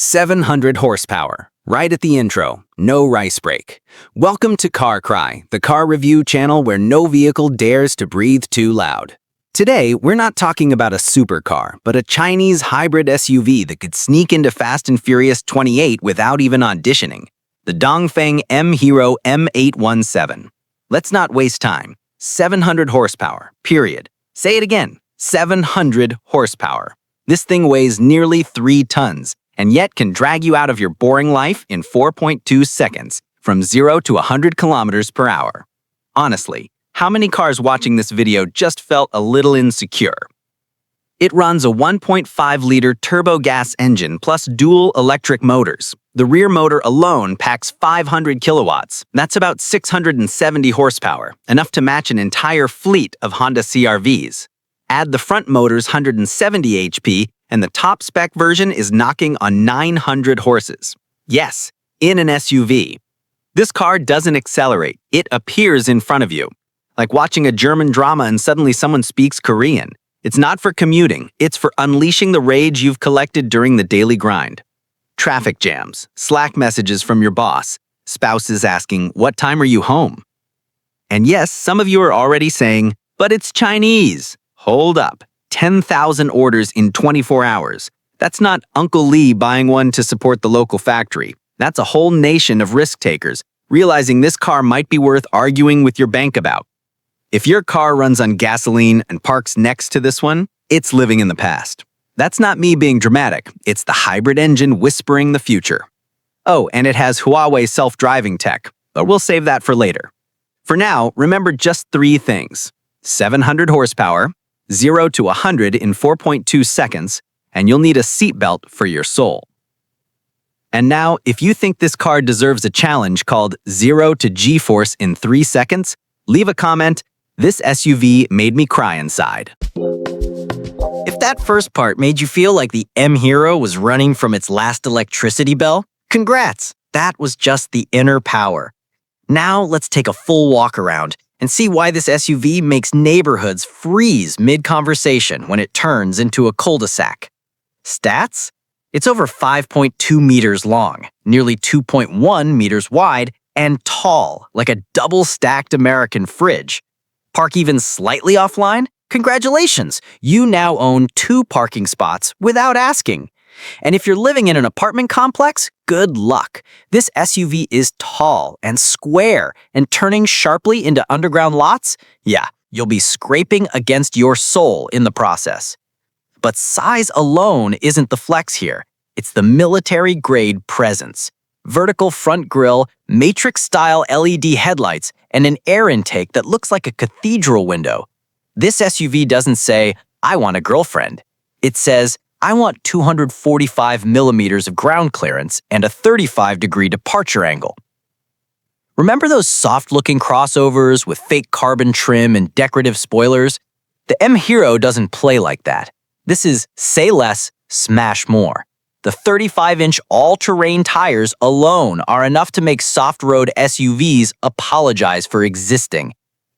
700 horsepower. Right at the intro, no rice break. Welcome to Carcry, the car review channel where no vehicle dares to breathe too loud. Today, we're not talking about a supercar, but a Chinese hybrid SUV that could sneak into Fast and Furious 28 without even auditioning. The Dongfeng M817. Let's not waste time. 700 horsepower, period. Say it again, 700 horsepower. This thing weighs nearly 3 tons. And yet can drag you out of your boring life in 4.2 seconds, from 0 to 100 kilometers per hour. Honestly, how many cars watching this video just felt a little insecure? It runs a 1.5-liter turbo gas engine plus dual electric motors. The rear motor alone packs 500 kilowatts. That's about 670 horsepower, enough to match an entire fleet of Honda CR-Vs. Add the front motor's 170 HP, and the top spec version is knocking on 900 horses. Yes, in an SUV. This car doesn't accelerate, it appears in front of you. Like watching a German drama and suddenly someone speaks Korean. It's not for commuting, it's for unleashing the rage you've collected during the daily grind. Traffic jams, Slack messages from your boss, spouses asking, "What time are you home?" And yes, some of you are already saying, "But it's Chinese." Hold up. 10,000 orders in 24 hours. That's not Uncle Lee buying one to support the local factory. That's a whole nation of risk takers, realizing this car might be worth arguing with your bank about. If your car runs on gasoline and parks next to this one, it's living in the past. That's not me being dramatic. It's the hybrid engine whispering the future. Oh, and it has Huawei self-driving tech, but we'll save that for later. For now, remember just 3 things. 700 horsepower, 0 to 100 in 4.2 seconds, and you'll need a seatbelt for your soul. And now, if you think this car deserves a challenge called 0 to G-force in 3 seconds, leave a comment. This SUV made me cry inside. If that first part made you feel like the M Hero was running from its last electricity bell, congrats! That was just the inner power. Now let's take a full walk around and see why this SUV makes neighborhoods freeze mid-conversation when it turns into a cul-de-sac. Stats? It's over 5.2 meters long, nearly 2.1 meters wide, and tall, like a double-stacked American fridge. Park even slightly offline? Congratulations! You now own 2 parking spots without asking. And if you're living in an apartment complex, good luck. This SUV is tall and square, and turning sharply into underground lots? Yeah, you'll be scraping against your soul in the process. But size alone isn't the flex here. It's the military-grade presence. Vertical front grille, Matrix-style LED headlights, and an air intake that looks like a cathedral window. This SUV doesn't say, "I want a girlfriend." It says, "I want 245 millimeters of ground clearance and a 35-degree departure angle." Remember those soft-looking crossovers with fake carbon trim and decorative spoilers? The M Hero doesn't play like that. This is say less, smash more. The 35-inch all-terrain tires alone are enough to make soft-road SUVs apologize for existing.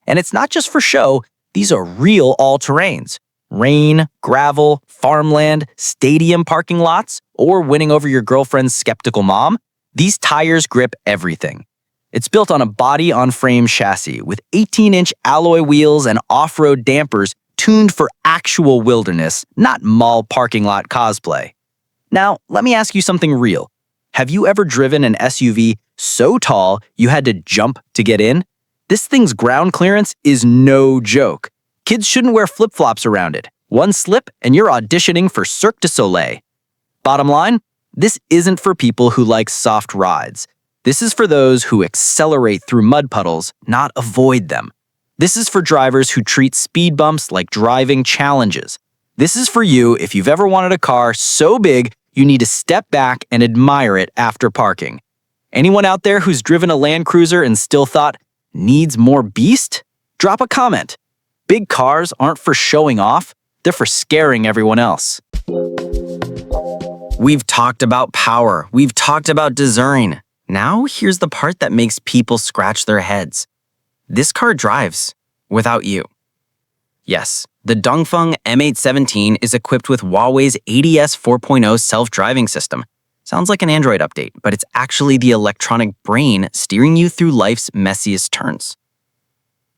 And it's not just for show, these are real all-terrains. Rain, gravel, farmland, stadium parking lots, or winning over your girlfriend's skeptical mom, these tires grip everything. It's built on a body-on-frame chassis with 18-inch alloy wheels and off-road dampers tuned for actual wilderness, not mall parking lot cosplay. Now, let me ask you something real. Have you ever driven an SUV so tall you had to jump to get in? This thing's ground clearance is no joke. Kids shouldn't wear flip-flops around it. One slip and you're auditioning for Cirque du Soleil. Bottom line, this isn't for people who like soft rides. This is for those who accelerate through mud puddles, not avoid them. This is for drivers who treat speed bumps like driving challenges. This is for you if you've ever wanted a car so big you need to step back and admire it after parking. Anyone out there who's driven a Land Cruiser and still thought, needs more beast? Drop a comment. Big cars aren't for showing off, they're for scaring everyone else. We've talked about power, we've talked about design. Now here's the part that makes people scratch their heads. This car drives without you. Yes, the Dongfeng M817 is equipped with Huawei's ADS 4.0 self-driving system, Sounds like an Android update, but it's actually the electronic brain steering you through life's messiest turns.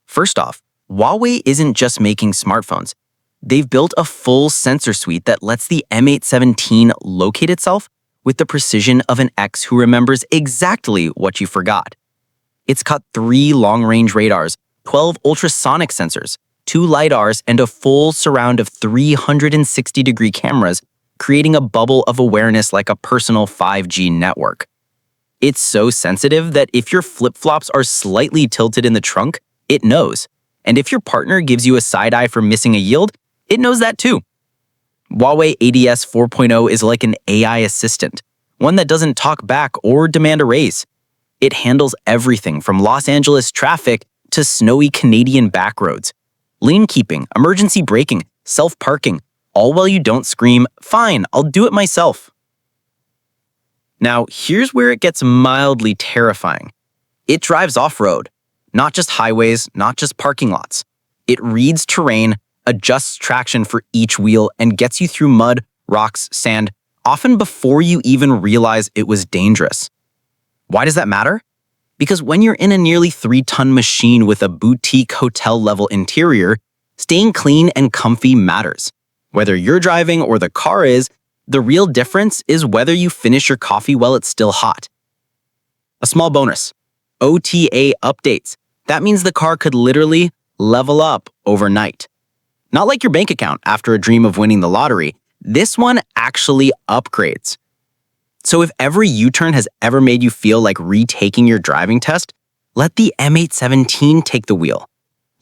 First off, Huawei isn't just making smartphones. They've built a full sensor suite that lets the M817 locate itself with the precision of an ex who remembers exactly what you forgot. It's got 3 long-range radars, 12 ultrasonic sensors, 2 LiDARs, and a full surround of 360-degree cameras, creating a bubble of awareness like a personal 5G network. It's so sensitive that if your flip-flops are slightly tilted in the trunk, it knows. And if your partner gives you a side-eye for missing a yield, it knows that too. Huawei ADS 4.0 is like an AI assistant, one that doesn't talk back or demand a raise. It handles everything from Los Angeles traffic to snowy Canadian backroads. Lane keeping, emergency braking, self-parking, all while you don't scream, "Fine, I'll do it myself." Now, here's where it gets mildly terrifying. It drives off-road, not just highways, not just parking lots. It reads terrain, adjusts traction for each wheel, and gets you through mud, rocks, sand, often before you even realize it was dangerous. Why does that matter? Because when you're in a nearly 3-ton machine with a boutique hotel-level interior, staying clean and comfy matters. Whether you're driving or the car is, the real difference is whether you finish your coffee while it's still hot. A small bonus: OTA updates. That means the car could literally level up overnight. Not like your bank account after a dream of winning the lottery. This one actually upgrades. So if every U-turn has ever made you feel like retaking your driving test, let the M817 take the wheel.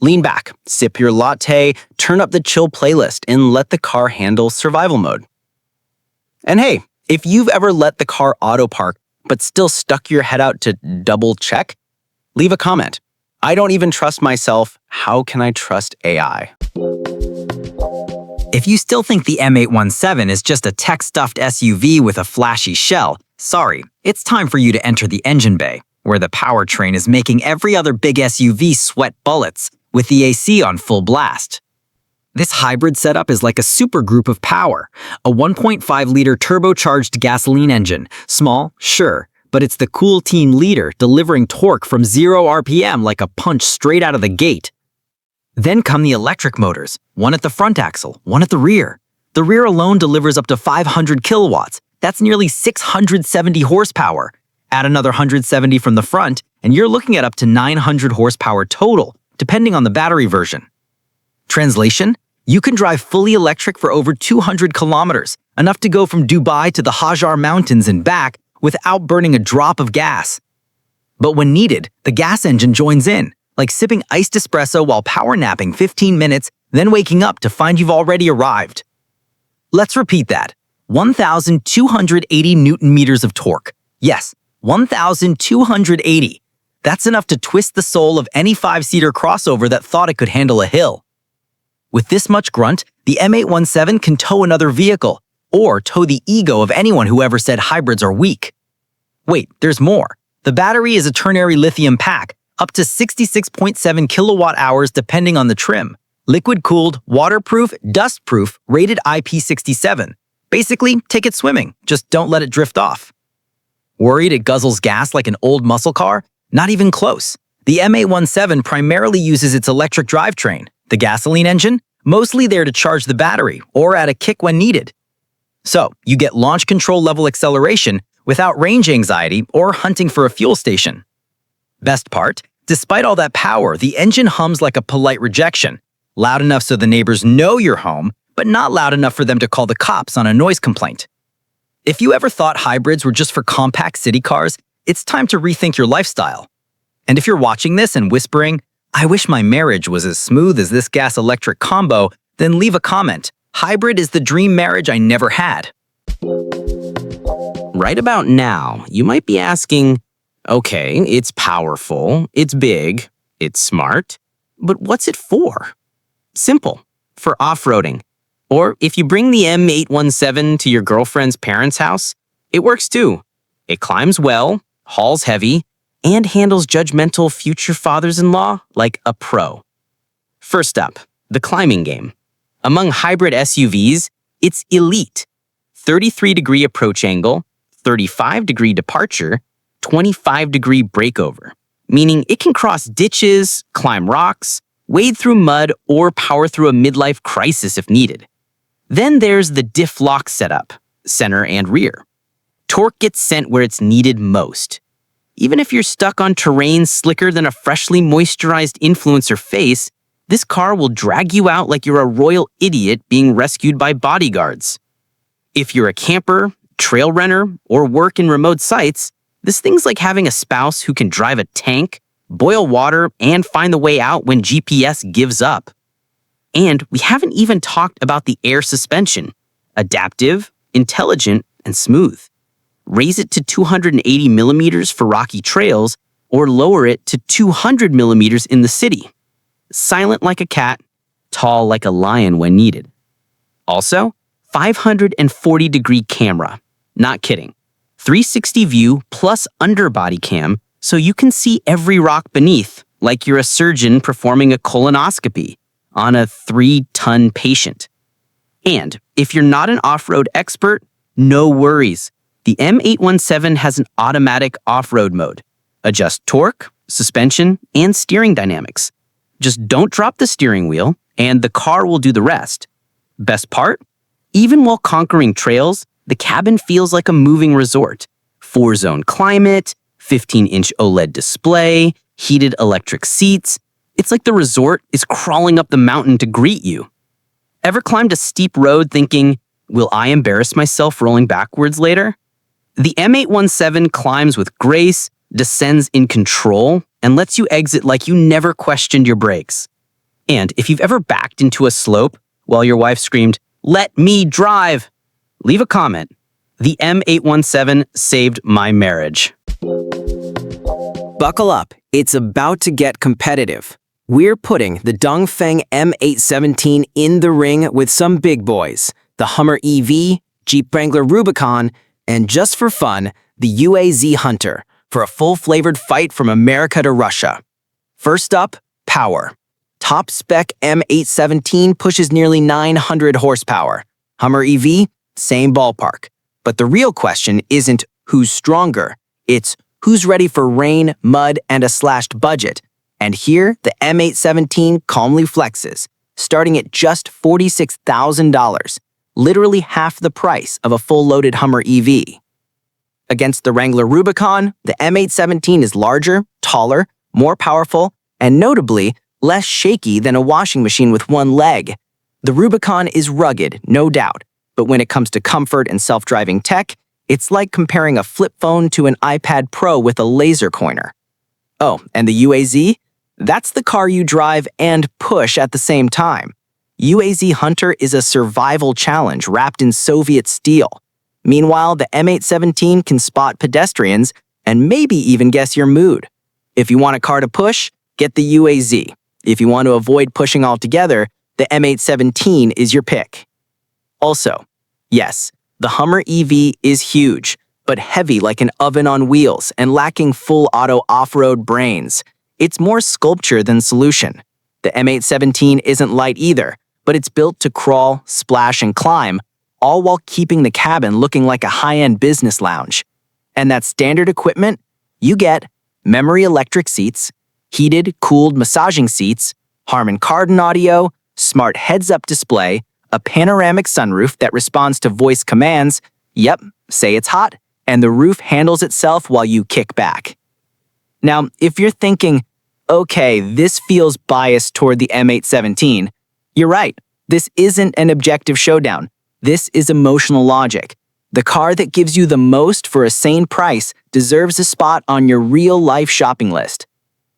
Lean back, sip your latte, turn up the chill playlist, and let the car handle survival mode. And hey, if you've ever let the car auto park but still stuck your head out to double check, leave a comment. I don't even trust myself. How can I trust AI? If you still think the M817 is just a tech-stuffed SUV with a flashy shell, sorry, it's time for you to enter the engine bay, where the powertrain is making every other big SUV sweat bullets, with the AC on full blast. This hybrid setup is like a supergroup of power, a 1.5-liter turbocharged gasoline engine, small, sure, but it's the cool teen leader delivering torque from 0 RPM like a punch straight out of the gate. Then come the electric motors, one at the front axle, one at the rear. The rear alone delivers up to 500 kilowatts. That's nearly 670 horsepower. Add another 170 from the front, and you're looking at up to 900 horsepower total, depending on the battery version. Translation? You can drive fully electric for over 200 kilometers, enough to go from Dubai to the Hajar Mountains and back without burning a drop of gas. But when needed, the gas engine joins in, like sipping iced espresso while power napping 15 minutes, then waking up to find you've already arrived. Let's repeat that. 1,280 Newton meters of torque. Yes, 1,280. That's enough to twist the soul of any 5-seater crossover that thought it could handle a hill. With this much grunt, the M817 can tow another vehicle, or tow the ego of anyone who ever said hybrids are weak. Wait, there's more. The battery is a ternary lithium pack, up to 66.7 kilowatt hours depending on the trim. Liquid-cooled, waterproof, dust-proof, rated IP67. Basically, take it swimming, just don't let it drift off. Worried it guzzles gas like an old muscle car? Not even close. The M817 primarily uses its electric drivetrain, the gasoline engine, mostly there to charge the battery or add a kick when needed. So, you get launch control level acceleration without range anxiety or hunting for a fuel station. Best part, despite all that power, the engine hums like a polite rejection, loud enough so the neighbors know you're home, but not loud enough for them to call the cops on a noise complaint. If you ever thought hybrids were just for compact city cars, it's time to rethink your lifestyle. And if you're watching this and whispering, "I wish my marriage was as smooth as this gas-electric combo," then leave a comment. Hybrid is the dream marriage I never had. Right about now, you might be asking, okay, it's powerful, it's big, it's smart, but what's it for? Simple, for off-roading. Or if you bring the M817 to your girlfriend's parents' house, it works too. It climbs well, hauls heavy, and handles judgmental future fathers-in-law like a pro. First up, the climbing game. Among hybrid SUVs, it's elite. 33-degree approach angle, 35-degree departure, 25-degree breakover, meaning it can cross ditches, climb rocks, wade through mud, or power through a midlife crisis if needed. Then there's the diff lock setup, center and rear. Torque gets sent where it's needed most. Even if you're stuck on terrain slicker than a freshly moisturized influencer face, this car will drag you out like you're a royal idiot being rescued by bodyguards. If you're a camper, trail runner, or work in remote sites, this thing's like having a spouse who can drive a tank, boil water, and find the way out when GPS gives up. And we haven't even talked about the air suspension. Adaptive, intelligent, and smooth. Raise it to 280 millimeters for rocky trails, or lower it to 200 millimeters in the city. Silent like a cat, tall like a lion when needed. Also, 540-degree camera. Not kidding. 360 view plus underbody cam, so you can see every rock beneath, like you're a surgeon performing a colonoscopy on a 3-ton patient. And if you're not an off-road expert, no worries. The M817 has an automatic off-road mode. Adjust torque, suspension, and steering dynamics. Just don't drop the steering wheel, and the car will do the rest. Best part? Even while conquering trails, the cabin feels like a moving resort. 4-zone climate, 15-inch OLED display, heated electric seats. It's like the resort is crawling up the mountain to greet you. Ever climbed a steep road thinking, will I embarrass myself rolling backwards later? The M817 climbs with grace, descends in control, and lets you exit like you never questioned your brakes. And if you've ever backed into a slope while your wife screamed, "Let me drive!" leave a comment. The M817 saved my marriage. Buckle up, it's about to get competitive. We're putting the Dongfeng M817 in the ring with some big boys, the Hummer EV, Jeep Wrangler Rubicon, and just for fun, the UAZ Hunter, for a full-flavored fight from America to Russia. First up, power. Top-spec M817 pushes nearly 900 horsepower. Hummer EV, same ballpark. But the real question isn't who's stronger, it's who's ready for rain, mud, and a slashed budget. And here, the M817 calmly flexes, starting at just $46,000, literally half the price of a full-loaded Hummer EV. Against the Wrangler Rubicon, the M817 is larger, taller, more powerful, and notably, less shaky than a washing machine with one leg. The Rubicon is rugged, no doubt, but when it comes to comfort and self-driving tech, it's like comparing a flip phone to an iPad Pro with a laser pointer. Oh, and the UAZ? That's the car you drive and push at the same time. UAZ Hunter is a survival challenge wrapped in Soviet steel. Meanwhile, the M817 can spot pedestrians and maybe even guess your mood. If you want a car to push, get the UAZ. If you want to avoid pushing altogether, the M817 is your pick. Also, yes, the Hummer EV is huge, but heavy like an oven on wheels and lacking full auto off-road brains. It's more sculpture than solution. The M817 isn't light either, but it's built to crawl, splash, and climb, all while keeping the cabin looking like a high-end business lounge. And that standard equipment, you get memory electric seats, heated, cooled massaging seats, Harman Kardon audio, smart heads-up display, a panoramic sunroof that responds to voice commands, yep, say it's hot, and the roof handles itself while you kick back. Now, if you're thinking, okay, this feels biased toward the M817, you're right. This isn't an objective showdown. This is emotional logic. The car that gives you the most for a sane price deserves a spot on your real-life shopping list.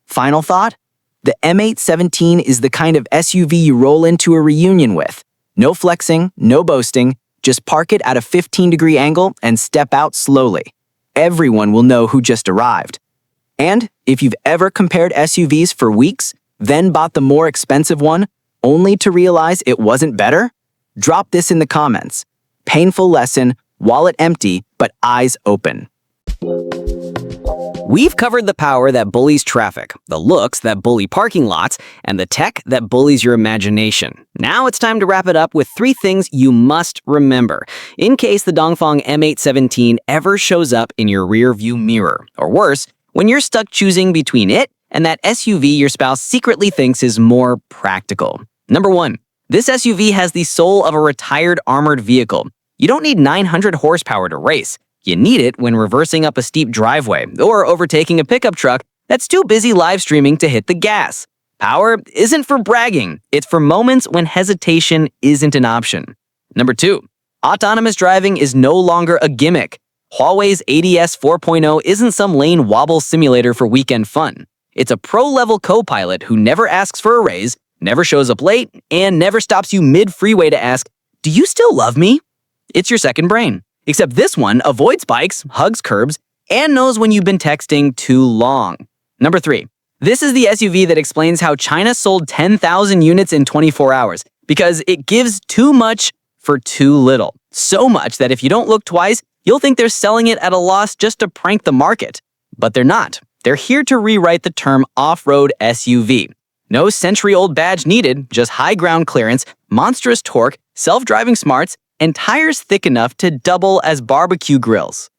Final thought? The M817 is the kind of SUV you roll into a reunion with. No flexing, no boasting, just park it at a 15-degree angle and step out slowly. Everyone will know who just arrived. And if you've ever compared SUVs for weeks, then bought the more expensive one, only to realize it wasn't better, drop this in the comments. Painful lesson, wallet empty, but eyes open. We've covered the power that bullies traffic, the looks that bully parking lots, and the tech that bullies your imagination. Now it's time to wrap it up with 3 things you must remember, in case the Dongfeng M817 ever shows up in your rearview mirror. Or worse, when you're stuck choosing between it and that SUV your spouse secretly thinks is more practical. Number 1. This SUV has the soul of a retired armored vehicle. You don't need 900 horsepower to race. You need it when reversing up a steep driveway or overtaking a pickup truck that's too busy live streaming to hit the gas. Power isn't for bragging, it's for moments when hesitation isn't an option. Number 2, autonomous driving is no longer a gimmick. Huawei's ADS 4.0 isn't some lane wobble simulator for weekend fun. It's a pro-level co-pilot who never asks for a raise, never shows up late, and never stops you mid-freeway to ask, "Do you still love me?" It's your second brain. Except this one avoids bikes, hugs curbs, and knows when you've been texting too long. Number 3. This is the SUV that explains how China sold 10,000 units in 24 hours because it gives too much for too little. So much that if you don't look twice, you'll think they're selling it at a loss just to prank the market. But they're not. They're here to rewrite the term off-road SUV. No century-old badge needed, just high ground clearance, monstrous torque, self-driving smarts, and tires thick enough to double as barbecue grills.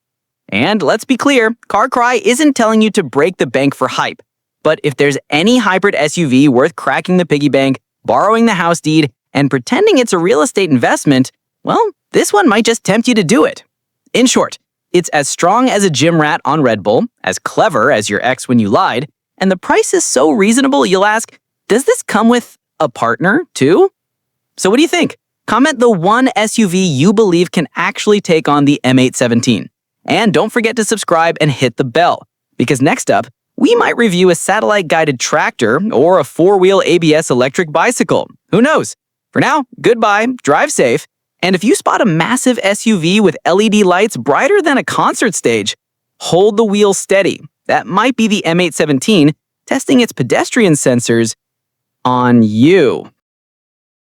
And let's be clear, Carcry isn't telling you to break the bank for hype. But if there's any hybrid SUV worth cracking the piggy bank, borrowing the house deed, and pretending it's a real estate investment, well, this one might just tempt you to do it. In short, it's as strong as a gym rat on Red Bull, as clever as your ex when you lied, and the price is so reasonable you'll ask, does this come with a partner too? So what do you think? Comment the one SUV you believe can actually take on the M817. And don't forget to subscribe and hit the bell, because next up, we might review a satellite-guided tractor or a 4-wheel ABS electric bicycle. Who knows? For now, goodbye, drive safe, and if you spot a massive SUV with LED lights brighter than a concert stage, hold the wheel steady. That might be the M817 testing its pedestrian sensors on you.